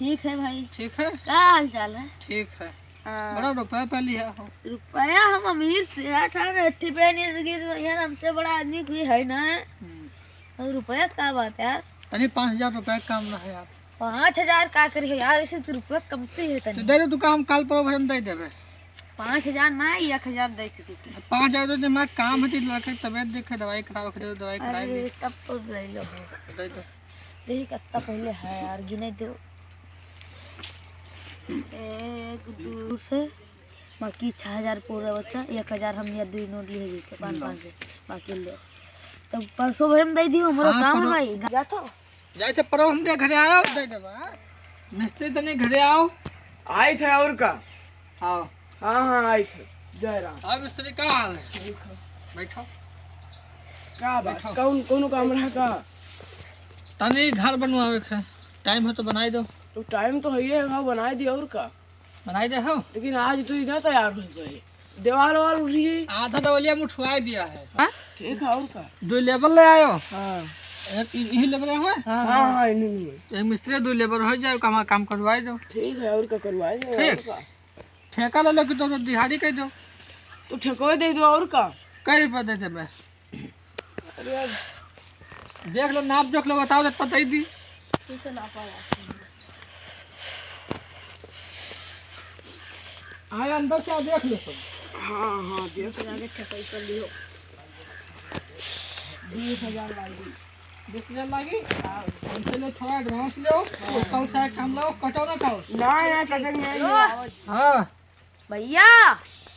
ठीक है भाई। ठीक है, क्या हाल चाल है? ठीक है। हाँ। बड़ा रुपया पे लिया हो। रुपया हम अमीर सेठ हैं, अट्ठी पे नहीं यार, हमसे बड़ा आदमी कोई है ना। और रुपया क्या बात है यार? तनी 5,000 रुपया काम ना है यार। 5,000 का करी यार, इसे तो रुपया कमती है तो तनी। दे दे तू, काम काल पर भजन दे देबे। 5,000 ना 1,000 दे सकती। 5,000 तो मैं काम है, लड़के तबियत देखे, दवाई कराओ, दवाई कराई अरे दे। तब तो ले लो। दे दो। यही कितना पहले है यार, गिने दो। 1 2 से बाकी 6,000 पूरा बच्चा, 1,000 हम या 2 नोट लिए के 5-5 से बाकी ले। तो परसों भर में दे दियो, हमारा हाँ, काम है भाई। जा तो जाए थे परो हमरे घरे आओ, दे देबा। मिस्त्री तनी घरे आओ। आए थे और का? आओ। हाँ आए थे। जय राम। आओ मिस्त्री, का हाल है? बैठो। का बात? बैठो। कौन काम रहा का? तनी घर बनवावे के टाइम है तो बनाई दो। तो टाइम तो है, हाँ बनाए दिया और का। बनाई दे हो। लेकिन आज तो इधर तैयार हो गए, दीवार वाल उठी है। आधा दवलिया में उठवाई दिया है। ठीक है और का। 2 लेबर ले आयो। हाँ एक यही लेबर है। हाँ नहीं एक मिस्त्री 2 लेबर हो जाए, काम करवाई दो। ठीक है और का करवाए दो। ठीक। और का ठेका ले लो कि तो दिहाड़ी कह दो। तो ठेको दे दो और का। कई रुपया दे देबे? अरे यार, देख लो, नाप जोख लो, बताओ तो पता ही दी। ठीक है ना पाया। आए अंदर से देख लो सब। हाँ देख। आगे ठपाई कर लियो। 20,000 लागी। 20,000 लागी। हमसे ले थोड़ा एडवांस लो, कल से काम लो, कटो ना खाओ। ना टटक नहीं आई। हाँ भैया,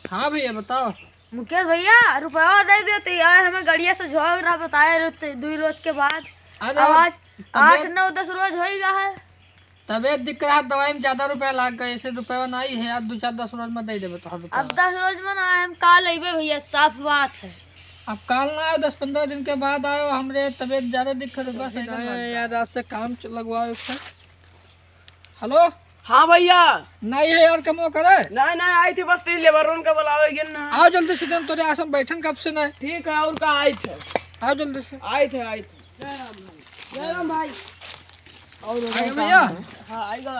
हाँ भैया बताओ। मुकेश भैया, रुपया दे देते यार, हमें गड़िया से झोंक रहा, बताए 2 रोज के बाद। अरे आवाज 8 9 10 रोज होएगा है। तबियत दिख रहा है, दवाई में ज्यादा रुपया लाग गए, ऐसे रुपया नहीं है यार, 2-4-10 रोज में दे देबे तो। अब 10 रोज में ना, हम काल अबे भैया, साफ बात है। अब काल ना आयो, 10-15 दिन के बाद आयो। हमरे तबियत ज्यादा दिक्कत है बस यार, रात से काम लगवाओ। हेलो। हाँ भैया। नहीं है यार, कमो करे। नहीं आए थे, बस 3 लेबरों का बुलावे गिन ना। आओ जल्दी से, तोरे आसम बैठन कब से नहीं। ठीक है और का आए थे। आओ जल्दी से। आए थे। जय राम भाई। और आगे भैया। हाँ आएगा।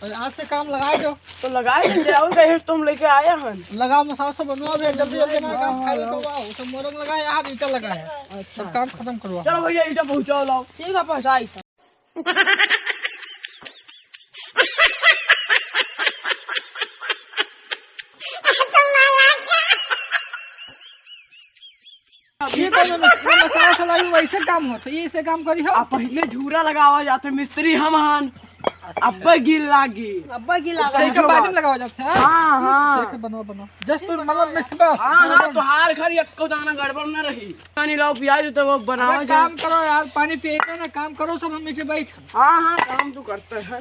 और आज से काम लगाए दो। तो लगाए देंगे और कहे तुम लेके आए हैं। लगाओ, मसाला सब बनवाओ भैया, जल्दी जल्दी ना काम फाइनल करवाओ। सब मोरंग लगाए, यहाँ ईटा लगाए, सब काम खत्म करवाओ। चलो भैया ईटा पहुँचाओ लाओ। ठीक है पहुँचाई। ये मसाला सलाई वैसे काम होता है, ये काम करी हो। आप पहले झूरा लगावा जाते मिस्त्री हम हन। अब्बा गिल लागी। अब्बा की लगा सही के बाद में लगावा जाता है। हाँ सही के बनाओ जस्ट तो मतलब मिस्त्री बस। हाँ तो हार खरी एको दाना गड़बड़ न रही। पानी लाओ प्याज तो वो बनावा अरे काम करो यार, पानी पिएगा ना, काम करो सब, हम नीचे बैठ। हाँ काम तो करते हैं।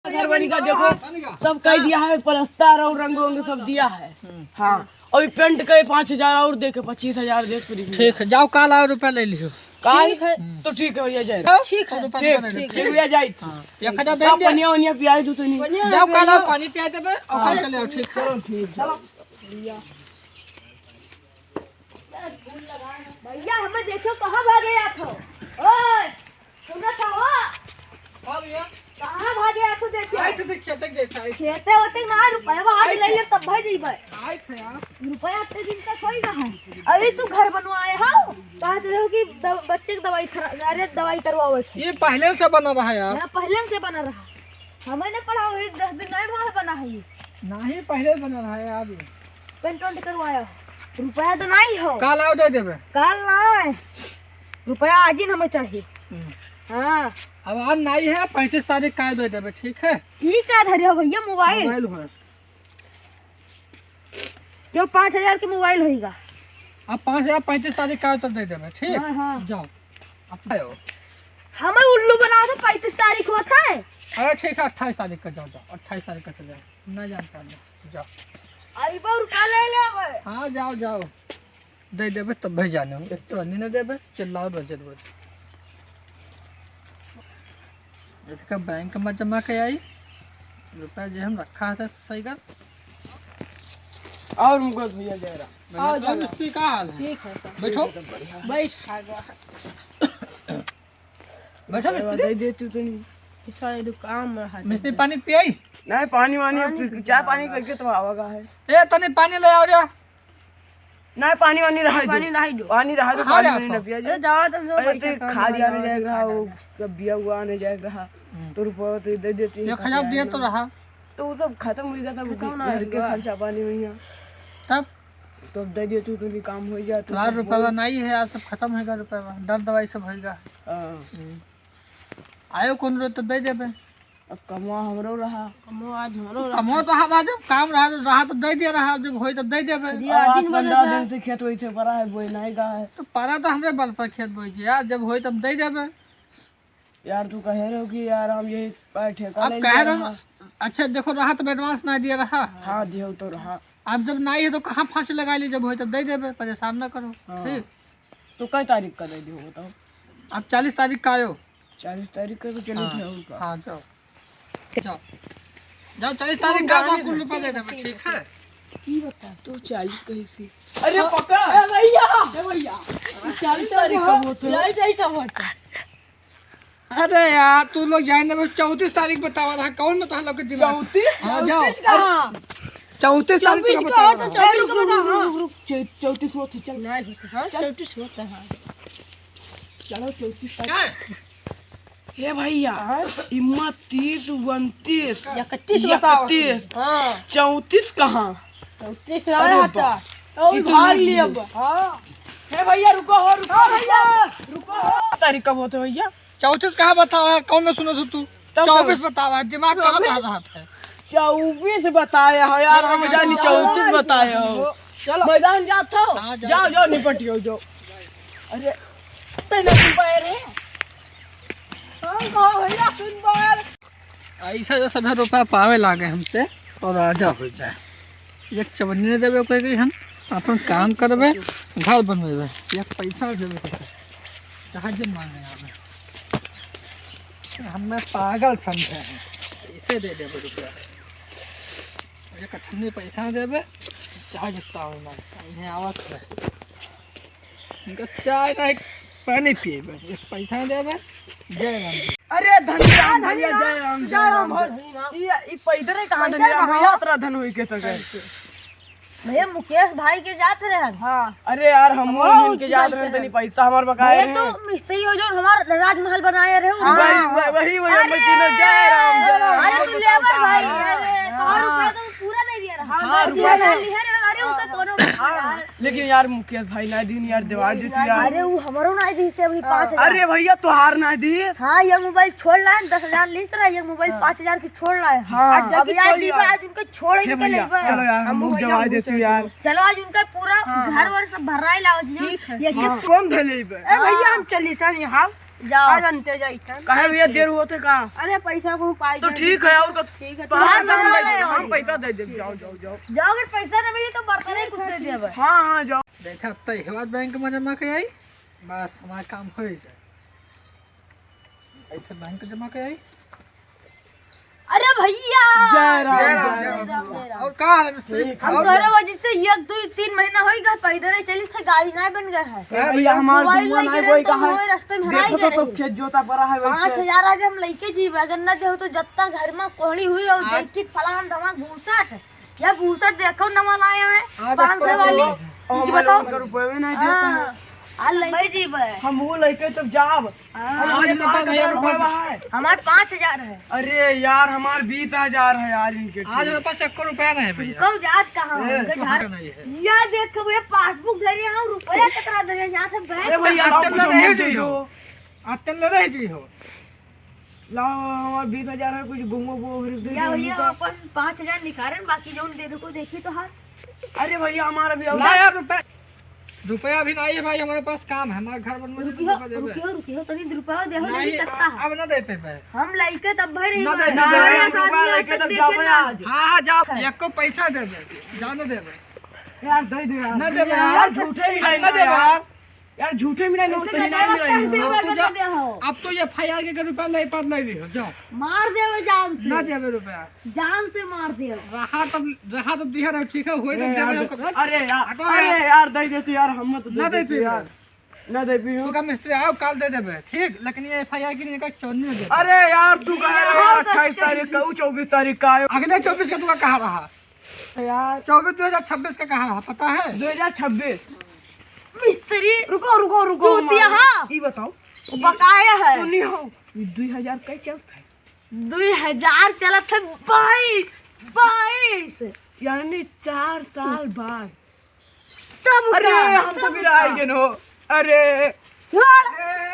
घर बनी का देखो, पानी का सब कह दिया है, प्लास्टर और रंग वंग सब दिया है। हाँ और पेंट के 5,000 और दे के 25,000 दे। ठीक है, जाओ काल आओ, रुपया ले लियो। काल तो ठीक है भैया जाए। ठीक है। ठीक भैया जाए। 1,000 दे दे। पनिया वनिया प्याज दो तो नहीं। जाओ काल आओ, पानी पिया देबे और कल चले आओ। ठीक है भैया, हमें देखो कहाँ भागे आप हो। ओए सुनो तो, हां भैया, कहाँ भागे आप हो? देखिए आए थे खेते जैसा आए खेते होते ना, रुपया आज ले ले तब भाई जीबे। आए थे यार। रुपया इतने दिन तक होएगा है। अभी तू घर बनवाए हो, कहते रहो कि बच्चे की दवाई अरे दवाई करवाओ। ये पहले से बना रहा है यार। मैं पहले से बना रहा, हमें ने पढ़ा हुई 10 दिन नहीं वहाँ बना है। ये नहीं पहले बना रहा है यार। पेंट वेंट करवाया, रुपया तो नहीं हो। काल आओ दे देबे। कल ना, रुपया आज ही हमें चाहिए। हाँ अब आज नहीं है, 35 तारीख का दे देबे। ठीक है। ठीक है, धरियो भैया मोबाइल है। क्यों 5,000 के मोबाइल होएगा। अब 5,000 35 तारीख का तो दे देबे। ठीक। हाँ। जाओ अब आयो। हमें उल्लू बना दो, 35 तारीख होता है। अरे ठीक है, 28 तारीख का जाओ। 28 तारीख का चले जाओ, नहीं जानता मैं। जाओ आई बार रुपया ले ले। हाँ जाओ दे देबे तब भाई जाने हम, एक तो नहीं ना देबे। चिल्लाओ बजे रोज। इसका बैंक में जमा के आई रुपया जो हम रखा है सही कर। और मुकेश भैया जय राम। आओ जाओ। मिस्त्री का हाल है? ठीक है सर, बैठो बैठो दे मिस्त्री। दे तू तो नहीं। सारे दुकान में हाथ मिस्त्री पानी पियाई नहीं पानी वानी चाय पानी करके तो आवागा है ए तने पानी ले आओ रे नहीं पानी वानी रहा दो पानी रहा दो पानी वानी न पिया अरे जाओ तुम लोग अरे तो खाद आने जाएगा वो सब बिया हुआ आने जाएगा तो रुपया तो दे देती है 1000 दिया तो रहा तो वो सब खत्म हो गया सब घर के खर्चा पानी में तब तो अब दे देती तो भी काम हो गया तो 1000 रुपया नहीं है आज सब खत्म होगा रुपया दर्द दवाई सब होगा आयो कौन रो तो दे देबे अब कमा हमरो रहा कमो आज हमरो कमो तो हाँ जब काम रहा तो दे दे रहा जब होई तब दे देबे 15 दिन से खेत वही से बड़ा है बोई नहीं गा है तो पारा तो हमरे बल पर खेत बोई यार जब होई तब दे देबे यार तू कह रहे हो कि यार हम यही ठेका अब ले कह रहा अच्छा देखो रहा तो एडवांस नहीं दिया रहा हाँ दियो तो रहा अब जब नहीं है तो कहाँ फांसी लगा ली जब होई तब दे देबे परेशान ना करो ठीक तो कई तारीख का दे दियो बताओ अब 40 तारीख का आयो 40 तारीख का तो चलो थे उनका हाँ जाओ जाओ जाओ 40 तारीख का आपको कुल रुपया दे देबे ठीक है की बता तो 40 कहीं से अरे पका ए भैया 40 तारीख का होता अरे यार तू लोग जाने में 34 तारीख बतावा रहा कौन बता लोग के दिमाग 34 हाँ जाओ कहां 34 तारीख का बतावा रहा। रुक 34 होती चल नहीं होता हां 34 होता है चलो 34 तारीख हे भैया 29 29 31 बताओ 31 हां 34 कहां 34 रहा था और भाग लिए अब हां हे भैया रुको भैया रुको तारीख कब होते भैया 34 कहाँ बतावा है कौन में सुनो तो तू 24 बतावा है दिमाग कहाँ कहाँ रहा है 24 बताया हो यार हम जानी 34 बताया हो चलो मैदान जाता हो हाँ, जाओ जाओ निपटियो जाओ अरे तेरे सुन पाए रे हां भैया सुन पाए ऐसा जो सब रुपया पावे लागे हमसे और राजा हो जाए एक चवन्नी ने देवे कोई कही हम अपन काम करबे घर बनवेबे एक पैसा देवे जहाज मांगे आवे हमें पागल समझे हैं इसे दे देवे रुपया एक अठन्नी पैसा देवे जहाज जितना हो ना इन्हें आवत है इनका चाय का एक पानी पिएबे एक पैसा देवे जय राम अरे धन्यवाद भैया जय राम ये पैदल कहां धन्यवाद भैया इतना धन होई के सके भैया मुकेश भाई के जात रहे हैं हां अरे यार हम मिल के जात रहे तनी पैसा हमार बकाए भैया तो मिस्त्री हो जो हमार राजमहल बनाए रहे हो वही मशीन जय राम अरे तू लेबर भाई अरे कौन रुपया तो पूरा दे दिया रहा हां रुपया लिया रे अरे उसका कोनो लेकिन यार मुकेश भाई ना दिन यार दिवाली देती यार अरे वो हमरो ना दी से अभी 5000 अरे भैया तोहार ना दी हां ये मोबाइल छोड़ रहा है 10000 लिस्ट रहा है ये मोबाइल 5000 की छोड़ रहा है हां अभी आज जी आज उनको छोड़ ही के लेबे चलो यार हम मुझ जवाब देती यार चलो आज उनका पूरा घर वर सब भर रहा है लाओ जी ये कौन धे लेबे ए भैया हम चली चल यहां जाओ आज अंते जाई काहे भैया देर होते का अरे पैसा को पाई तो ठीक है और ठीक है हम पैसा दे दे जाओ जाओ जाओ जाओ अगर पैसा न मिले तो बर्तन ही कुछ दे देबे हां हां जाओ देखा अब तो हेवाद बैंक में जमा के आई बस हमारा काम हो जाए ऐसे बैंक जमा के आई अरे भैया जय राम और का है मिस्त्री हम करे वजह से 1 2 3 महीना हो गया पैदल चली से गाड़ी नहीं बन गया है ए भैया हमार दुआ नहीं कोई कहा है रास्ते में हराई देखो तो खेत जोता पड़ा है 5000 आगे हम लेके जीव अगर न दे तो जत्ता घर में कोहड़ी हुई और देखी फलान धमाक भूसट या भूसट देखो नवा लाया है 500 वाली हम बताओ रुपए में नहीं देते आ ले जीव हम वो लेके तब जाब हमारे पास रुपया है हमारे 5000 है अरे यार हमार 20000 है यार इनके आज मेरे पास 1 रुपया नहीं है भैया कब जात कहां नहीं है या देखो ये पासबुक धरे हम रुपया कितना धरे यहां से अरे बैंक भैया आतन न रह जी हो आतन न रह जी हो लाओ हमार 20000 है कुछ घूमो वो फिर दे या दो भैया अपन 5000 निकालन बाकी जो दे दो देखी तो हां अरे भैया हमारा भी ला यार रुपया भी नहीं है भाई हमारे पास काम है हमारे घर बनने रुकियो तनी रुपया दे हो नहीं सकता अब ना दे पे हम लाइके तब भर ना दे रुपया लेके तब जाओ ना आज हां जाओ एक को पैसा दे दे जाने दे यार दे दे ना दे यार झूठे भी नहीं ना दे यार झूठे भी नहीं तो नहीं मिलेगा अब तो ये फायर के रुपया नहीं पर नहीं हो जाओ मार देवे जान से ना देवे रुपया जान से मार देवे रहा तब दिया रहो ठीक है होई तब देवे अरे यार दे देते यार हम मत ना दे दे यार ना दे पियो तू का मिस्त्री आओ काल दे देबे ठीक, लेकिन ये एफआईआर की नहीं का 14 में दे। अरे यार तू कह रहा है 28 तारीख का 24 तारीख का आयो अगले 24 का तू का कहा रहा, यार 24 2026 का कहा रहा पता है? 2026। मिस्त्री रुको रुको रुको चूतिया हाँ ये बताओ बकाया है सुनी हो ये 2000 का चलता है 2000 चला था 22 यानी 4 साल बाद। तब अरे का? हम तो फिर आएंगे नो। अरे छोड़ अरे